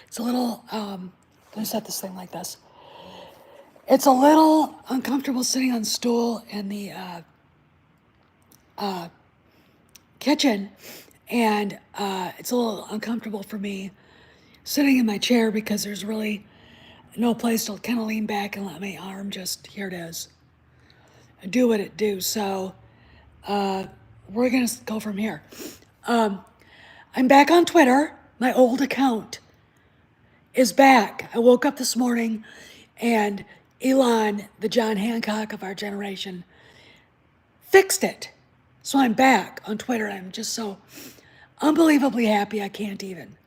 It's a little, let me set this thing like this. It's a little uncomfortable sitting on the stool in the kitchen, and it's a little uncomfortable for me sitting in my chair because there's really no place to kind of lean back and let my arm just, here it is, do what it do. So we're gonna go from here. I'm back on Twitter. My old account is back. I woke up this morning and Elon, the John Hancock of our generation, fixed it. So I'm back on Twitter. I'm just so unbelievably happy I can't even.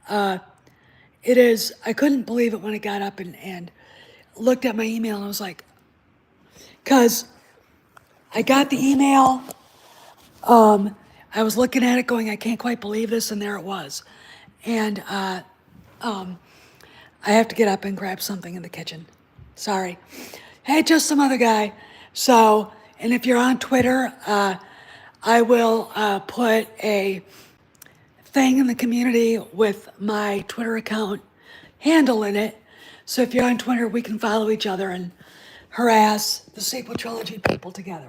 It is, I couldn't believe it when I got up and looked at my email and I was like, because I got the email, I was looking at it going, I can't quite believe this, and there it was. And I have to get up and grab something in the kitchen. Sorry. Hey, just some other guy. So, and if you're on Twitter, I will put a thing in the community with my Twitter account handle in it. So if you're on Twitter, we can follow each other and harass the Sequel Trilogy people together.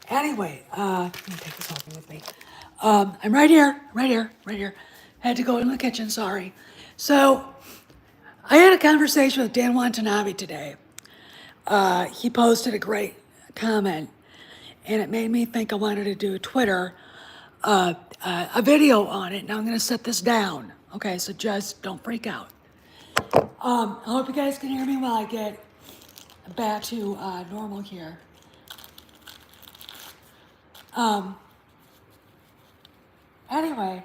Anyway, let me take this open with me. I'm right here. Had to go in the kitchen, sorry. So I had a conversation with Dan Watanabe today. He posted a great comment, and it made me think I wanted to do a Twitter, a video on it. Now I'm going to set this down. Okay, so just don't freak out. I hope you guys can hear me while I get back to normal here. Anyway,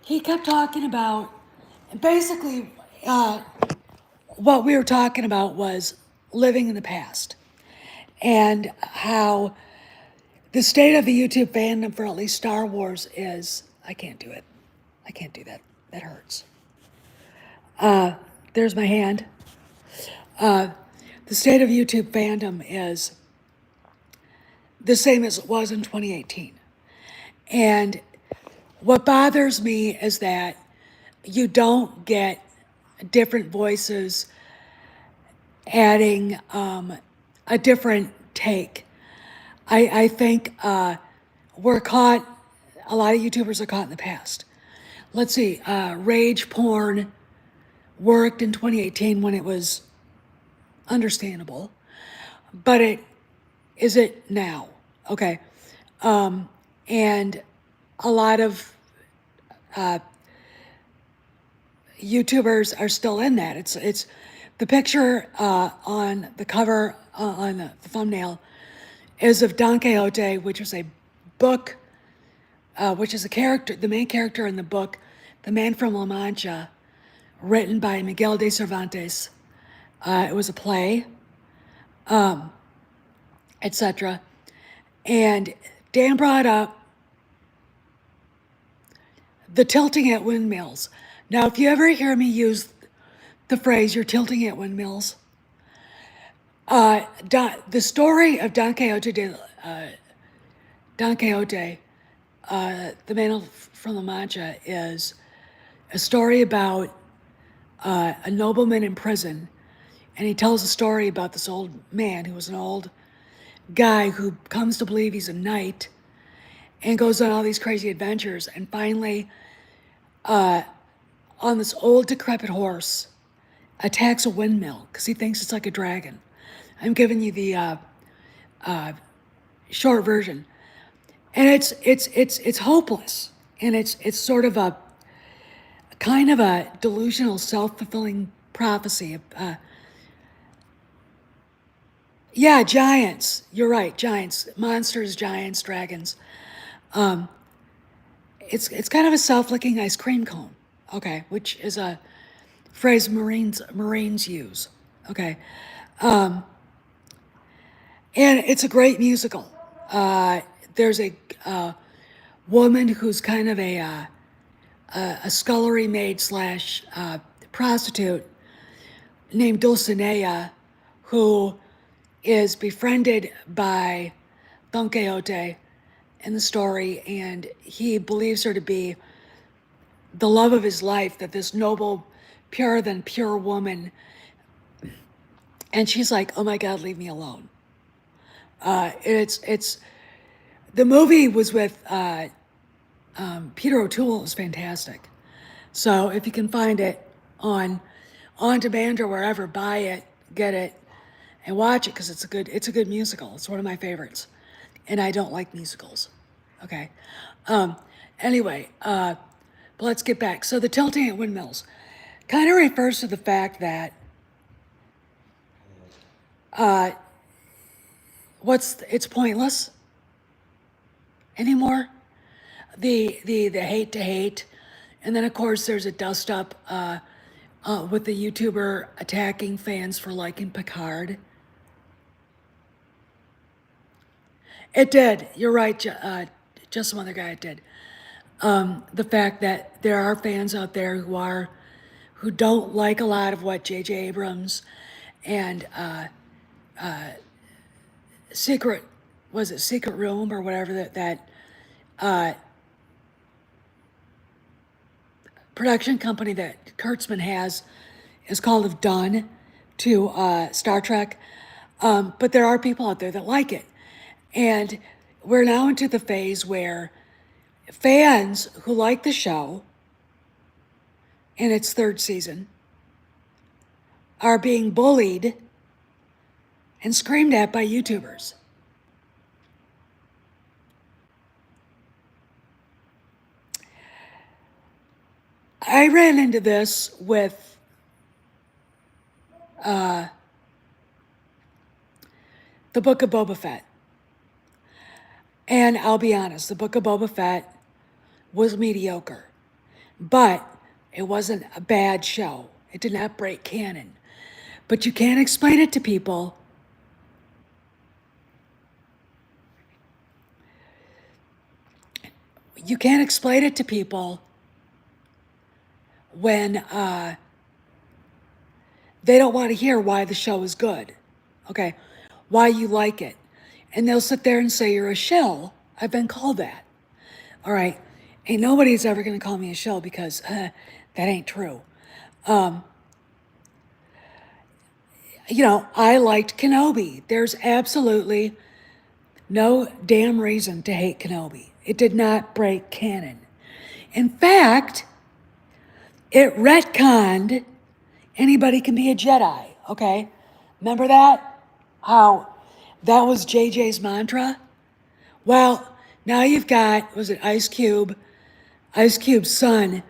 he kept talking about, basically, what we were talking about was living in the past and how the state of the YouTube fandom for at least Star Wars is, I can't do it. I can't do that. That hurts. There's my hand. The state of YouTube fandom is the same as it was in 2018. And what bothers me is that you don't get different voices adding a different take. I think we're caught, a lot of YouTubers are caught in the past. Let's see, rage porn worked in 2018 when it was understandable, but is it now? Okay. And a lot of YouTubers are still in that. It's the picture on the cover, on the thumbnail, is of Don Quixote, which is a book, which is the main character in the book, The Man from La Mancha, written by Miguel de Cervantes. It was a play, etc. And Dan brought up the tilting at windmills. Now, if you ever hear me use the phrase, you're tilting at windmills, the story of Don Quixote, the Man from La Mancha, is a story about a nobleman in prison, and he tells a story about this old man who was an old guy who comes to believe he's a knight and goes on all these crazy adventures, and finally, on this old decrepit horse, attacks a windmill because he thinks it's like a dragon. I'm giving you the short version, and it's hopeless, and it's sort of a kind of a delusional, self-fulfilling prophecy. Yeah, giants. You're right, giants, monsters, giants, dragons. It's kind of a self-licking ice cream cone. Okay, which is a phrase Marines use. Okay, and it's a great musical. There's a woman who's kind of a scullery maid slash prostitute named Dulcinea, who is befriended by Don Quixote in the story, and he believes her to be the love of his life, that this noble, purer than pure woman, and she's like, oh my God, leave me alone. It's the movie was with Peter O'Toole. It was fantastic. So if you can find it on demand or wherever, buy it, get it, and watch it because it's a good musical. It's one of my favorites, and I don't like musicals. Okay. Um, anyway, but let's get back. So the tilting at windmills kind of refers to the fact that it's pointless anymore. The hate to hate, and then of course there's a dust up with the YouTuber attacking fans for liking Picard. It did. You're right, just some other guy. It did. The fact that there are fans out there who don't like a lot of what J.J. Abrams and Secret Room or whatever that production company that Kurtzman has is called have done to Star Trek. But there are people out there that like it. And we're now into the phase where fans who like the show in its third season are being bullied and screamed at by YouTubers. I ran into this with the Book of Boba Fett. And I'll be honest, the Book of Boba Fett was mediocre, but it wasn't a bad show. It did not break canon. But you can't explain it to people. You can't explain it to people when they don't want to hear why the show is good, okay? Why you like it. And they'll sit there and say, you're a shill. I've been called that. All right. Ain't nobody's ever going to call me a shill because that ain't true. I liked Kenobi. There's absolutely no damn reason to hate Kenobi. It did not break canon. In fact, it retconned anybody can be a Jedi, okay? Remember that? How that was JJ's mantra? Well, now you've got, was it Ice Cube's son,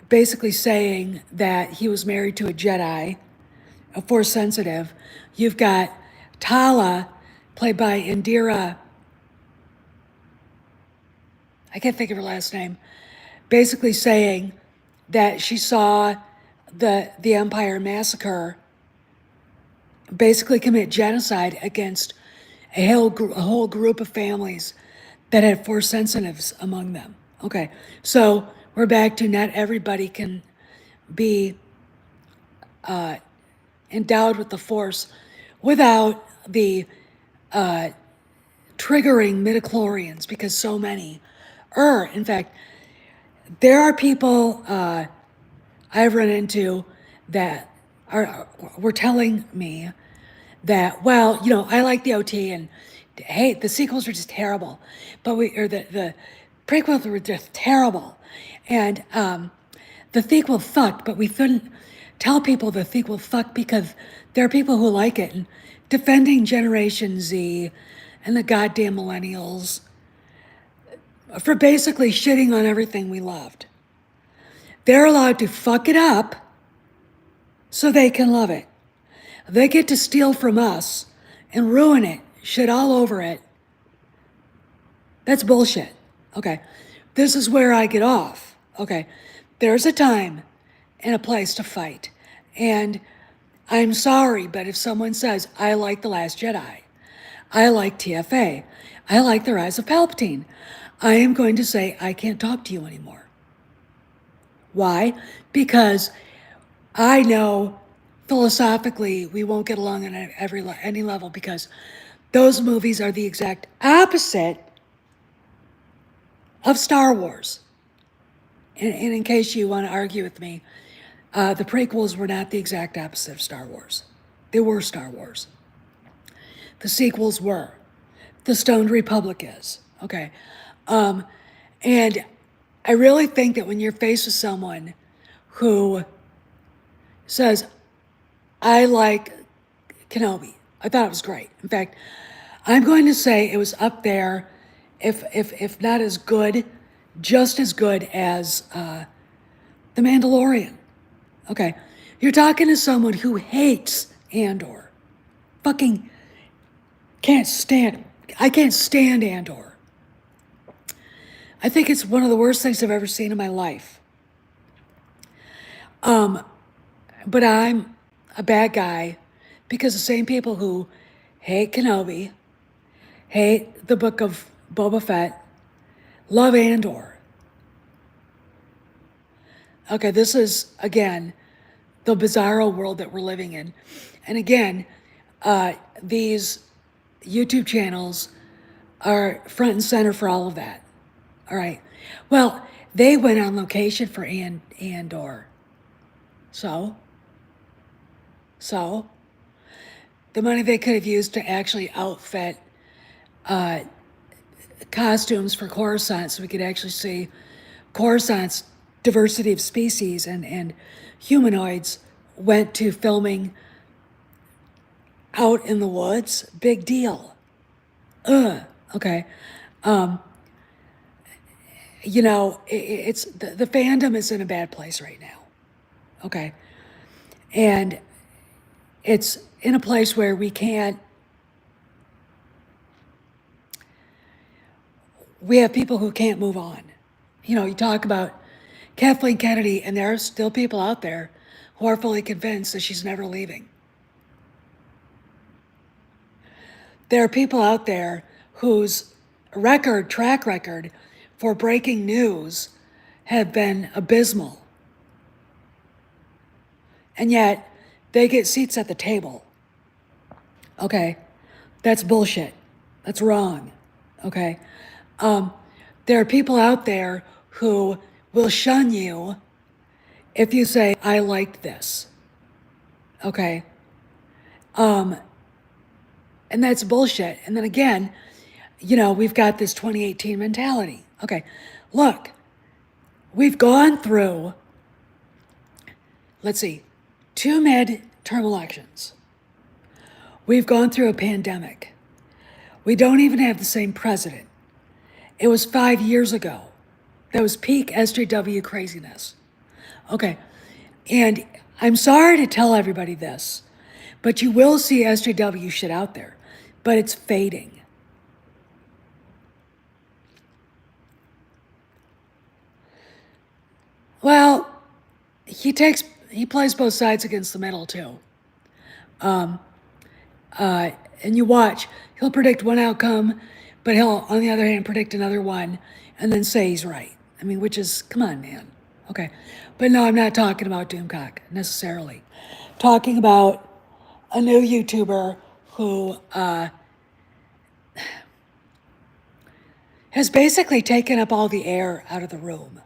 basically saying that he was married to a Jedi, a Force sensitive. You've got Tala, played by Indira, I can't think of her last name, basically saying that she saw the Empire massacre basically commit genocide against a whole group of families that had Force sensitives among them. Okay, so we're back to not everybody can be endowed with the Force without the triggering midichlorians, because so many are. In fact, there are people I've run into that were telling me that, well, I like the OT, and hey, the sequels are just terrible, but the prequels were just terrible, and the sequel sucked, but we couldn't tell people the sequel sucked because there are people who like it, and defending Generation Z and the goddamn millennials for basically shitting on everything we loved. They're allowed to fuck it up so they can love it. They get to steal from us and ruin it, shit all over it. That's bullshit. Okay, this is where I get off. Okay, there's a time and a place to fight. And I'm sorry, but if someone says, I like The Last Jedi, I like TFA, I like The Rise of Palpatine, I am going to say, I can't talk to you anymore. Why? Because I know philosophically we won't get along on any level, because those movies are the exact opposite of Star Wars. and in case you want to argue with me, the prequels were not the exact opposite of Star Wars. They were Star Wars. The sequels were. The Stoned Republic is. Okay. And I really think that when you're faced with someone who says, I like Kenobi, I thought it was great. In fact, I'm going to say it was up there, if not as good, just as good as The Mandalorian. Okay. You're talking to someone who hates Andor. Fucking can't stand. I can't stand Andor. I think it's one of the worst things I've ever seen in my life. But I'm a bad guy because the same people who hate Kenobi, hate the book of Boba Fett, love Andor. Okay, this is, again, the bizarro world that we're living in. And again, these YouTube channels are front and center for all of that. All right. Well, they went on location for Andor. So, the money they could have used to actually outfit costumes for Coruscant so we could actually see Coruscant's diversity of species and humanoids went to filming out in the woods. Big deal. Okay. It's the fandom is in a bad place right now. Okay. And it's in a place where we have people who can't move on. You talk about Kathleen Kennedy, and there are still people out there who are fully convinced that she's never leaving. There are people out there whose track record for breaking news have been abysmal. And yet, they get seats at the table. Okay? That's bullshit. That's wrong. Okay? There are people out there who will shun you if you say, I liked this. Okay? And that's bullshit. And then again, we've got this 2018 mentality. Okay, look, we've gone through, let's see, 2 midterm elections. We've gone through a pandemic. We don't even have the same president. It was 5 years ago. That was peak SJW craziness. Okay, and I'm sorry to tell everybody this, but you will see SJW shit out there, but it's fading. Well, he plays both sides against the middle too. And you watch, he'll predict one outcome, but he'll, on the other hand, predict another one and then say he's right. I mean, which is, come on, man. Okay. But no, I'm not talking about Doomcock necessarily. Talking about a new YouTuber who has basically taken up all the air out of the room.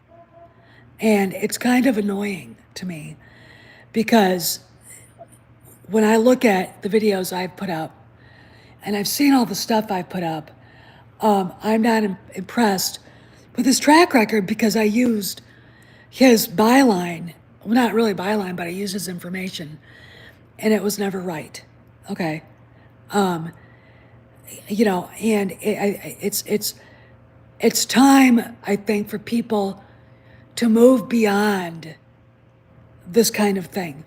And it's kind of annoying to me because when I look at the videos I've put up and I've seen all the stuff I've put up, I'm not impressed with his track record because I used his byline, well, not really byline, but I used his information and it was never right. Okay. And it's time, I think, for people to move beyond this kind of thing.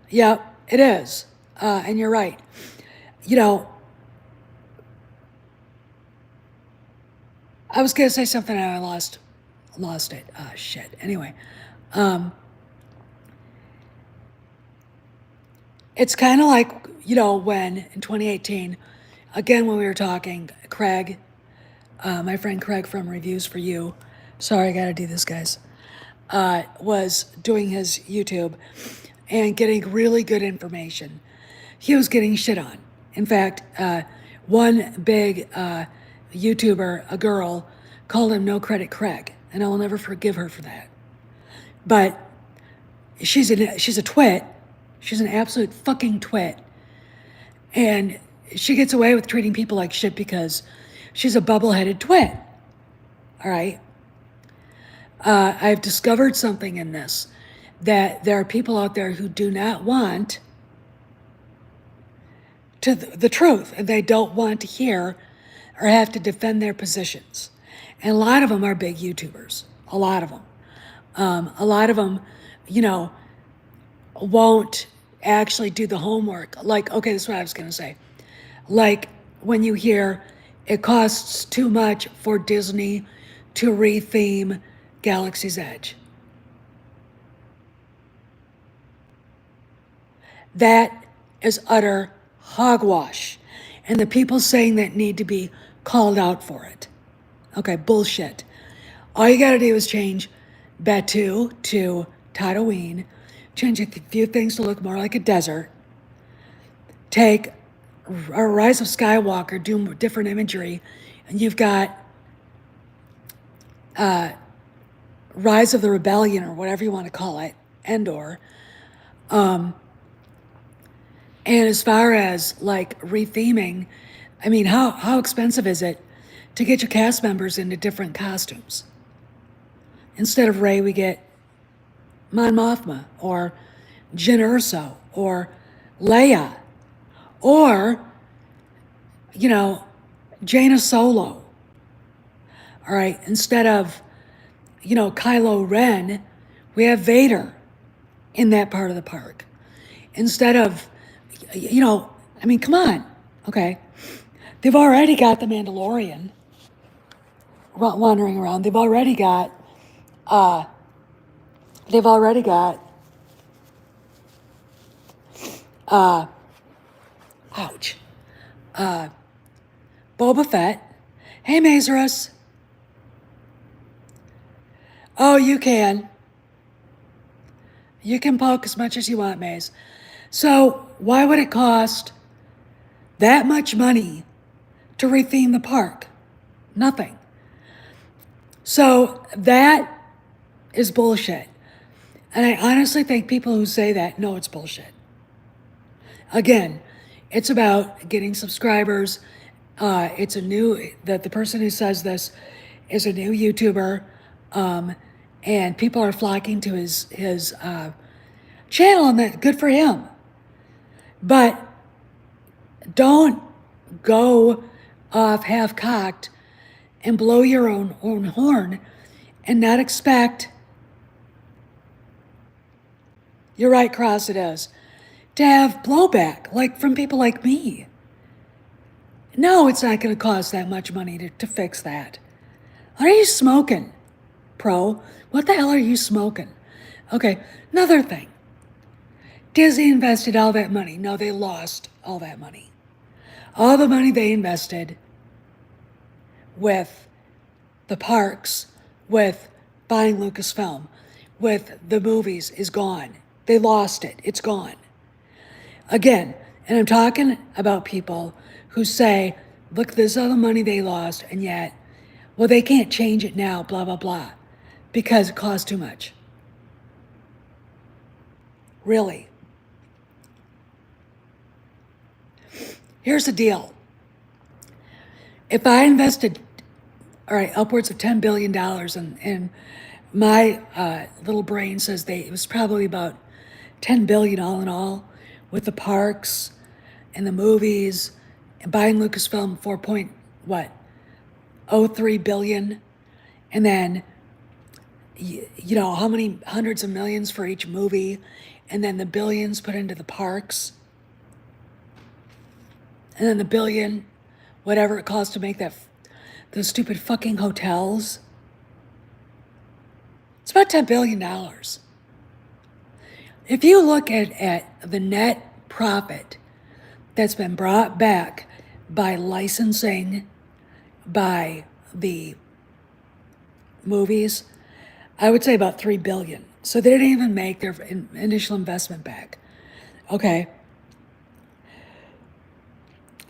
Yeah, it is. And you're right. I was going to say something and I lost it. Shit. Anyway. It's kind of like, when in 2018, again, when we were talking, Craig, my friend Craig from Reviews for You, sorry, I got to do this, guys, was doing his YouTube and getting really good information. He was getting shit on. In fact, one big YouTuber, a girl, called him No Credit Craig, and I will never forgive her for that. But she's a twit. She's an absolute fucking twit. And she gets away with treating people like shit because she's a bubble-headed twit. All right? I've discovered something in this, that there are people out there who do not want the truth, and they don't want to hear or have to defend their positions. And a lot of them are big YouTubers. A lot of them. A lot of them, won't actually do the homework. Like, okay, this is what I was going to say. Like when you hear it costs too much for Disney to retheme Galaxy's Edge. That is utter hogwash. And the people saying that need to be called out for it. Okay, bullshit. All you gotta do is change Batuu to Tatooine, change a few things to look more like a desert, take a Rise of Skywalker, do different imagery, and you've got Rise of the Rebellion, or whatever you want to call it, Endor. And as far as like retheming, I mean, how expensive is it to get your cast members into different costumes? Instead of Rey, we get Mon Mothma, or Jyn Erso, or Leia, or, Jaina Solo. All right, instead of, Kylo Ren, we have Vader in that part of the park. Instead of, come on, okay? They've already got the Mandalorian wandering around. They've already got, ouch, Boba Fett. Hey, Mazarus. Oh, you can. You can poke as much as you want, Maze. So why would it cost that much money to retheme the park? Nothing. So that is bullshit. And I honestly think people who say that know it's bullshit. Again, it's about getting subscribers. It's the person who says this is a new YouTuber, and people are flocking to his channel, and that good for him. But don't go off half-cocked and blow your own horn and not expect, you're right, Cross, it is, to have blowback, like from people like me. No, it's not going to cost that much money to fix that. What are you smoking, Pro? What the hell are you smoking? Okay, another thing. Disney invested all that money. No, they lost all that money. All the money they invested with the parks, with buying Lucasfilm, with the movies is gone. They lost it. It's gone. Again, and I'm talking about people who say, look, this is all the money they lost, and yet, well, they can't change it now, blah, blah, blah, because it costs too much. Really. Here's the deal. If I invested, upwards of $10 billion, and my little brain says it was probably about $10 billion all in all, with the parks and the movies and buying Lucasfilm 4.03 billion, and then how many hundreds of millions for each movie, and then the billions put into the parks, and then the billion, whatever it costs to make those stupid fucking hotels. It's about $10 billion. If you look at the net profit that's been brought back by licensing, by the movies, I would say about $3 billion. So they didn't even make their initial investment back. Okay.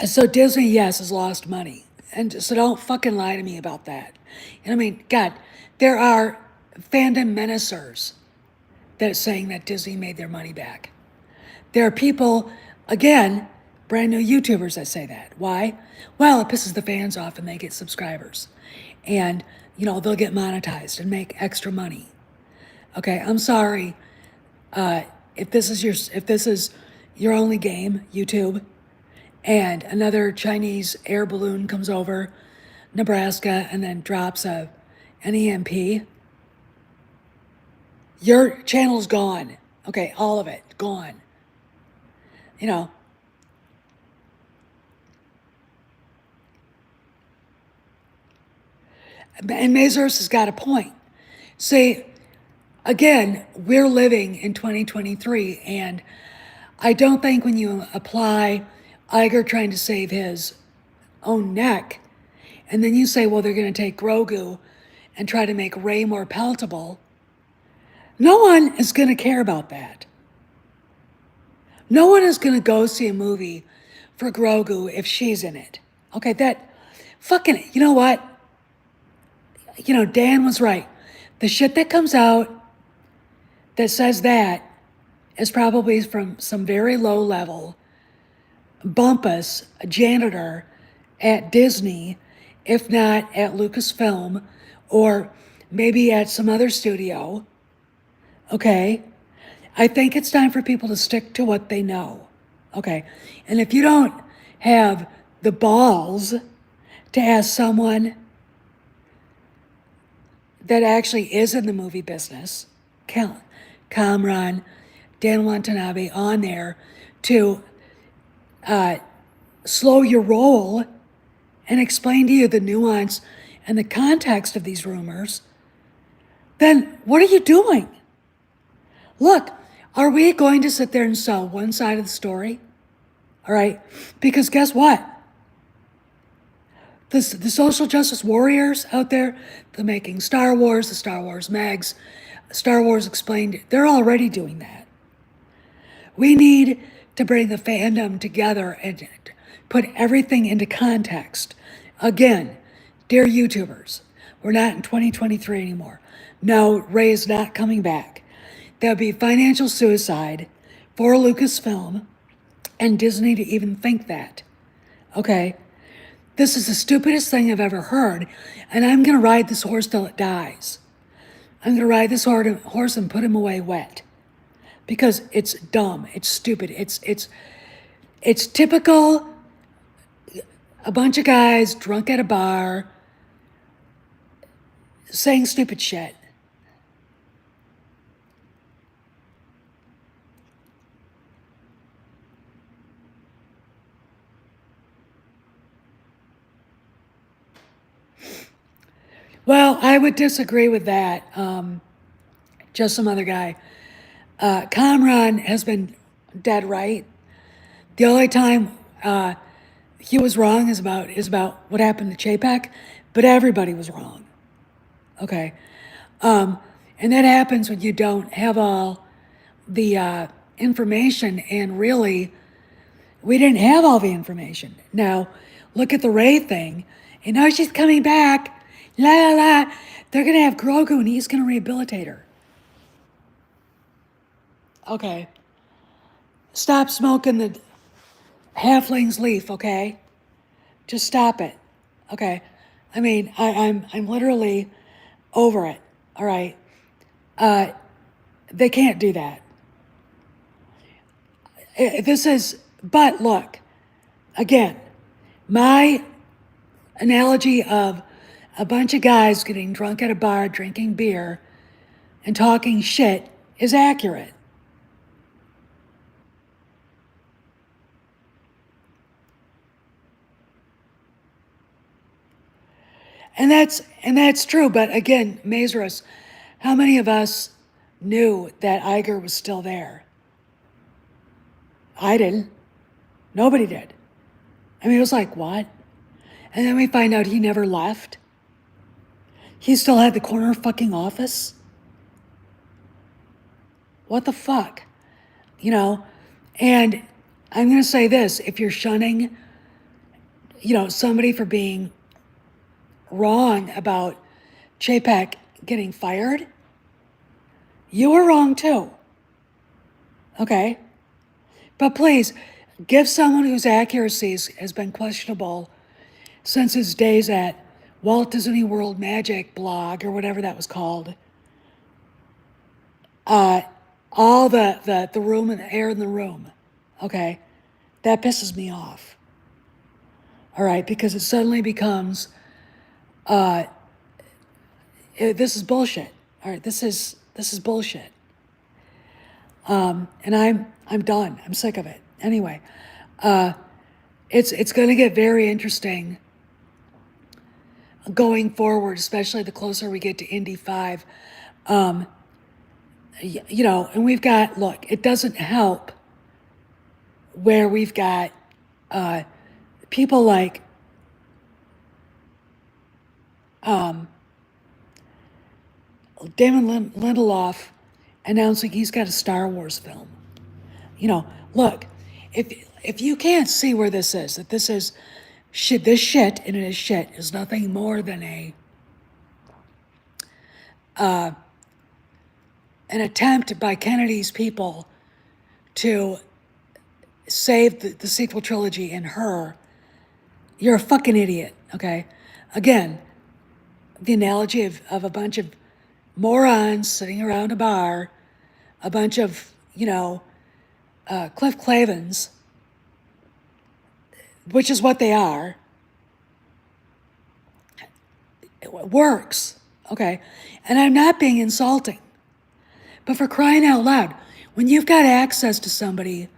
So Disney, yes, has lost money. And so don't fucking lie to me about that. And I mean, God, there are fandom menacers that are saying that Disney made their money back. There are people, again, brand new YouTubers that say that. Why? Well, it pisses the fans off and they get subscribers. And, they'll get monetized and make extra money. Okay, I'm sorry. If this is your only game, YouTube, and another Chinese air balloon comes over Nebraska and then drops an EMP, your channel's gone. Okay, all of it gone. You know, and Mazars has got a point. See, again, we're living in 2023, and I don't think when you apply Iger trying to save his own neck, and then you say, well, they're going to take Grogu and try to make Rey more palatable, no one is going to care about that. No one is going to go see a movie for Grogu if she's in it. Okay, that fucking, you know what? Dan was right. The shit that comes out that says that is probably from some very low level, bumpus janitor at Disney, if not at Lucasfilm, or maybe at some other studio. Okay? I think it's time for people to stick to what they know. Okay? And if you don't have the balls to ask someone that actually is in the movie business, Kamran, Dan Watanabe, on there to slow your roll and explain to you the nuance and the context of these rumors, then what are you doing? Look, are we going to sit there and sell one side of the story? All right? Because guess what? The social justice warriors out there, the Making Star Wars, the Star Wars Mags, Star Wars Explained, they're already doing that. We need to bring the fandom together and put everything into context. Again, dear YouTubers, we're not in 2023 anymore. No, Rey is not coming back. That would be financial suicide for Lucasfilm and Disney to even think that. Okay? This is the stupidest thing I've ever heard, and I'm going to ride this horse till it dies. I'm going to ride this horse and put him away wet. Because it's dumb, it's stupid, it's typical, a bunch of guys drunk at a bar saying stupid shit. Well, I would disagree with that. Just some other guy. Kamran has been dead right. The only time he was wrong is about what happened to Chapek, but everybody was wrong. Okay. And that happens when you don't have all the information, and really, we didn't have all the information. Now, look at the Rey thing, and now she's coming back. La la la. They're going to have Grogu, and he's going to rehabilitate her. Okay. Stop smoking the halfling's leaf, okay? Just stop it. Okay. I mean, I'm literally over it. All right. They can't do that. But look, again, my analogy of a bunch of guys getting drunk at a bar, drinking beer, and talking shit is accurate. And that's true. But again, Mazarus, how many of us knew that Iger was still there? I didn't. Nobody did. I mean, it was like, what? And then we find out he never left. He still had the corner fucking office. What the fuck? And I'm going to say this, if you're shunning, somebody for being wrong about Chapek getting fired, you were wrong too. Okay? But please, give someone whose accuracies has been questionable since his days at Walt Disney World Magic blog or whatever that was called, all the room and the air in the room. Okay? That pisses me off. All right? Because it suddenly becomes, this is bullshit. All right? This is bullshit. And I'm done. I'm sick of it. Anyway, it's going to get very interesting going forward, especially the closer we get to Indy 5. You know, and we've got, look, it doesn't help where we've got people like Damon Lindelof announcing he's got a Star Wars film. You know, look, if you can't see where this is, that this is shit, this shit, and it is shit, is nothing more than an attempt by Kennedy's people to save the sequel trilogy in Her, you're a fucking idiot, okay? Again, the analogy of a bunch of morons sitting around a bar, a bunch of, you know, Cliff Clavins, which is what they are, it works, okay? And I'm not being insulting, but for crying out loud, when you've got access to somebody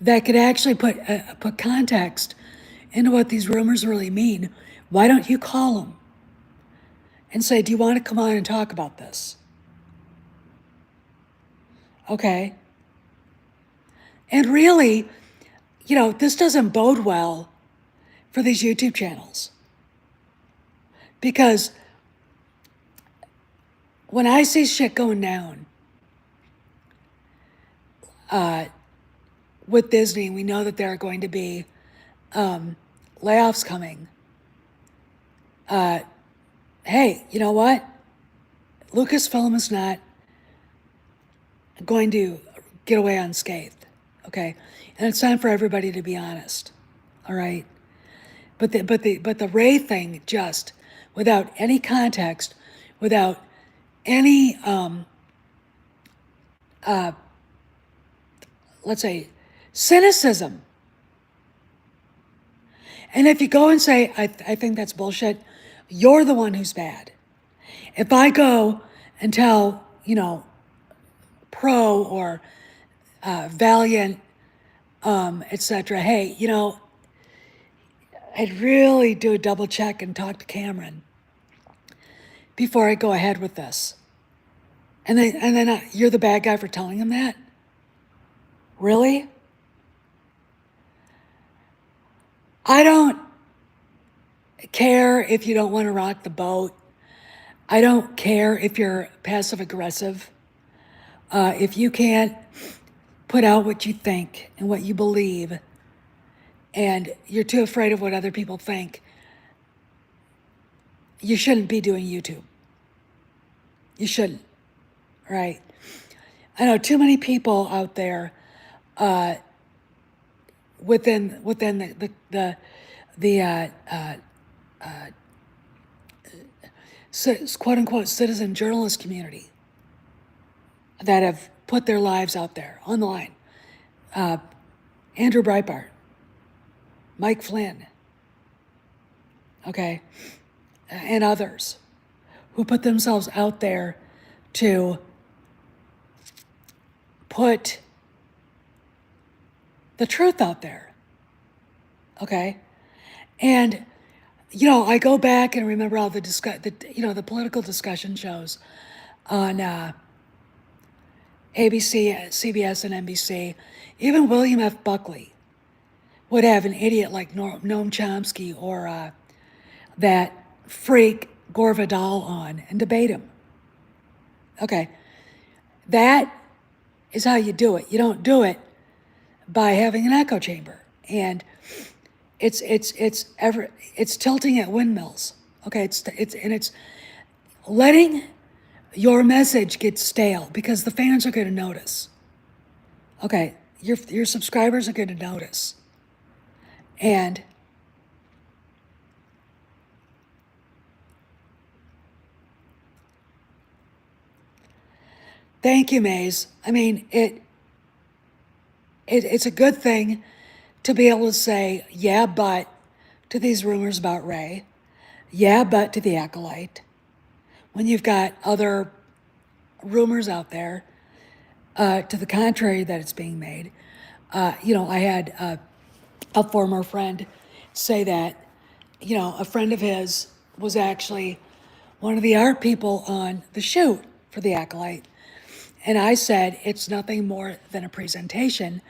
that could actually put context into what these rumors really mean, why don't you call them and say, do you want to come on and talk about this? Okay? And really, you know, this doesn't bode well for these YouTube channels. Because when I see shit going down with Disney, we know that there are going to be layoffs coming. Hey, you know what? Lucasfilm is not going to get away unscathed, okay? And it's time for everybody to be honest, all right? But the Ray thing, just without any context, without any let's say cynicism. And if you go and say, I think that's bullshit, you're the one who's bad. If I go and tell, you know, Pro or Valiant, etc., hey, you know, I'd really do a double check and talk to Cameron before I go ahead with this. And then you're the bad guy for telling him that? Really? I don't care if you don't want to rock the boat. I don't care if you're passive aggressive. If you can't put out what you think and what you believe, and you're too afraid of what other people think, you shouldn't be doing YouTube. You shouldn't, right? I know too many people out there within the quote unquote citizen journalist community that have put their lives out there on the line. Andrew Breitbart, Mike Flynn, okay, and others who put themselves out there to put the truth out there, okay? And, you know, I go back and remember all the the political discussion shows on ABC, CBS, and NBC. Even William F. Buckley would have an idiot like Noam Chomsky or that freak Gore Vidal on and debate him. Okay, that is how you do it. You don't do it by having an echo chamber, and it's tilting at windmills. Okay, it's letting your message get stale because the fans are going to notice. Okay, your subscribers are going to notice. And thank you, Maze. I mean, it's a good thing to be able to say, yeah, but to these rumors about Ray, yeah, but to the Acolyte, when you've got other rumors out there to the contrary that it's being made. I had a former friend say that, a friend of his was actually one of the art people on the shoot for the Acolyte. And I said, it's nothing more than a presentation.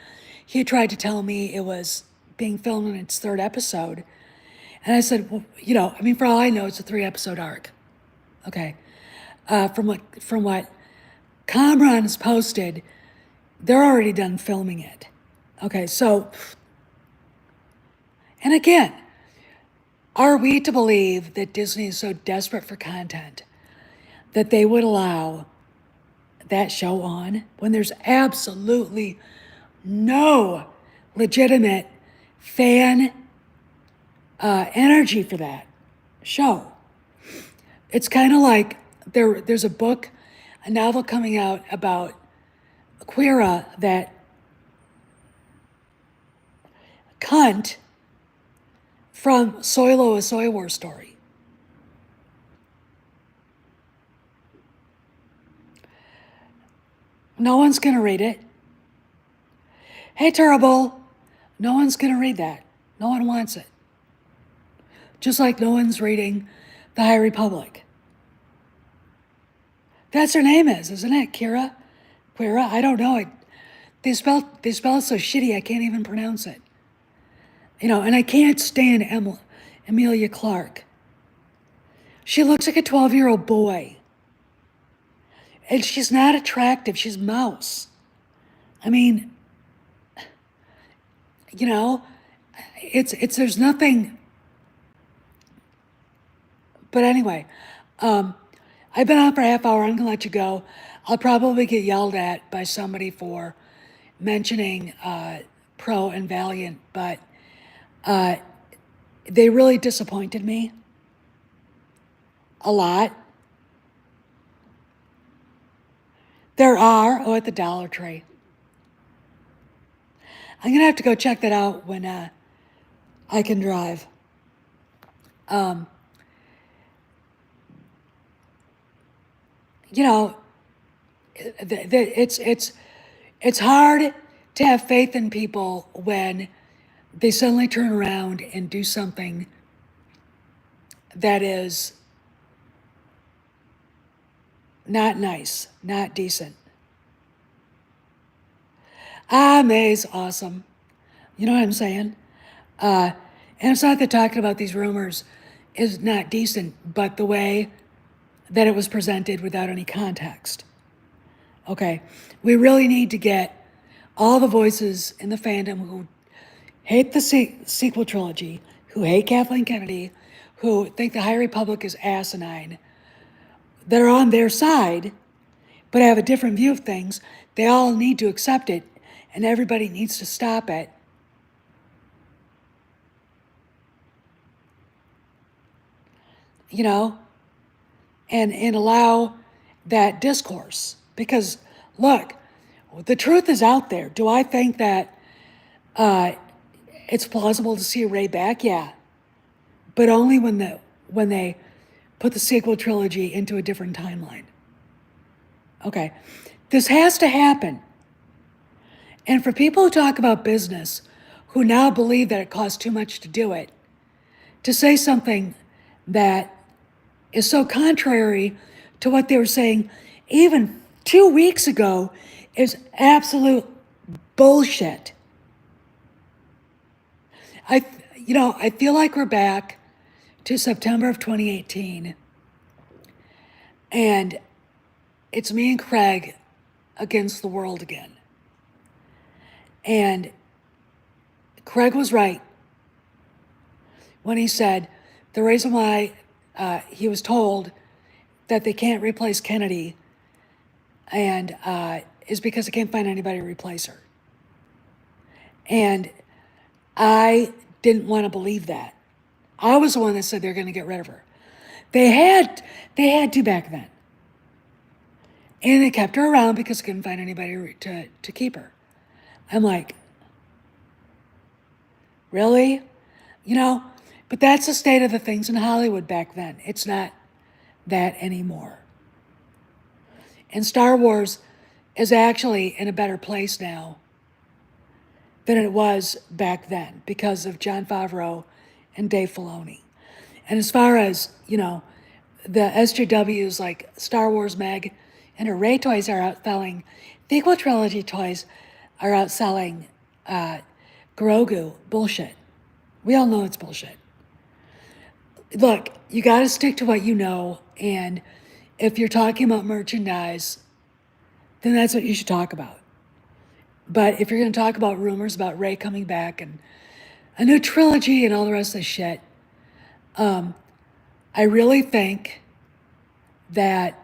He tried to tell me it was being filmed in its third episode. And I said, well, I mean, for all I know, it's a 3-episode arc. Okay. From what Kamran has posted, they're already done filming it. Okay, so, and again, are we to believe that Disney is so desperate for content that they would allow that show on when there's absolutely no legitimate fan energy for that show? It's kind of like there's a book, a novel coming out about Queera that cunt from Soilo, a Soy War story. No one's going to read it. Hey, Terrible, no one's going to read that. No one wants it. Just like no one's reading The High Republic. That's her name isn't it? Queera? I don't know. They spell it so shitty I can't even pronounce it. And I can't stand Emilia Clarke. She looks like a 12-year-old boy. And she's not attractive. She's mouse. I mean, there's nothing. But anyway, I've been on for a half hour. I'm gonna let you go. I'll probably get yelled at by somebody for mentioning Pro and Valiant, but they really disappointed me a lot. There are at the Dollar Tree. I'm gonna have to go check that out when I can drive. It's hard to have faith in people when they suddenly turn around and do something that is not nice, not decent. May's awesome. You know what I'm saying? And it's not that talking about these rumors is not decent, but the way that it was presented without any context. Okay, we really need to get all the voices in the fandom who hate the sequel trilogy, who hate Kathleen Kennedy, who think the High Republic is asinine, that are on their side, but have a different view of things. They all need to accept it, and everybody needs to stop it. And allow that discourse. Because, look, the truth is out there. Do I think that it's plausible to see Ray back? Yeah. But only when they put the sequel trilogy into a different timeline. Okay. This has to happen. And for people who talk about business, who now believe that it costs too much to do it, to say something that is so contrary to what they were saying even 2 weeks ago is absolute bullshit. I feel like we're back to September of 2018, and it's me and Craig against the world again. And Craig was right when he said the reason why he was told that they can't replace Kennedy, and is because they can't find anybody to replace her. And I didn't want to believe that. I was the one that said they're going to get rid of her. They had to back then. And they kept her around because they couldn't find anybody to keep her. I'm like, really? You know, but that's the state of the things in Hollywood back then. It's not that anymore. And Star Wars is actually in a better place now than it was back then because of Jon Favreau and Dave Filoni. And as far as, you know, the SJWs like Star Wars Meg and her Ray toys are outselling, the Equal Trilogy toys are outselling Grogu. Bullshit. We all know it's bullshit. Look, you got to stick to what you know, and if you're talking about merchandise, then that's what you should talk about. But if you're going to talk about rumors about Ray coming back and a new trilogy and all the rest of the shit, I really think that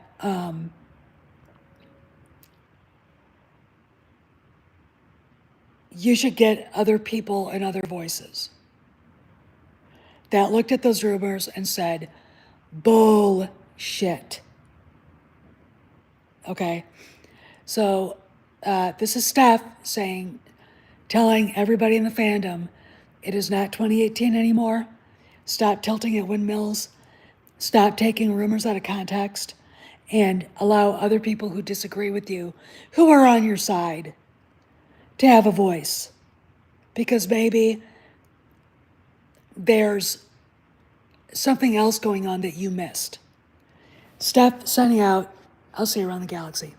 you should get other people and other voices that looked at those rumors and said, bullshit. Okay? So this is Steph telling everybody in the fandom, it is not 2018 anymore. Stop tilting at windmills. Stop taking rumors out of context and allow other people who disagree with you, who are on your side, to have a voice. Because maybe there's something else going on that you missed. Steph, signing out. I'll see you around the galaxy.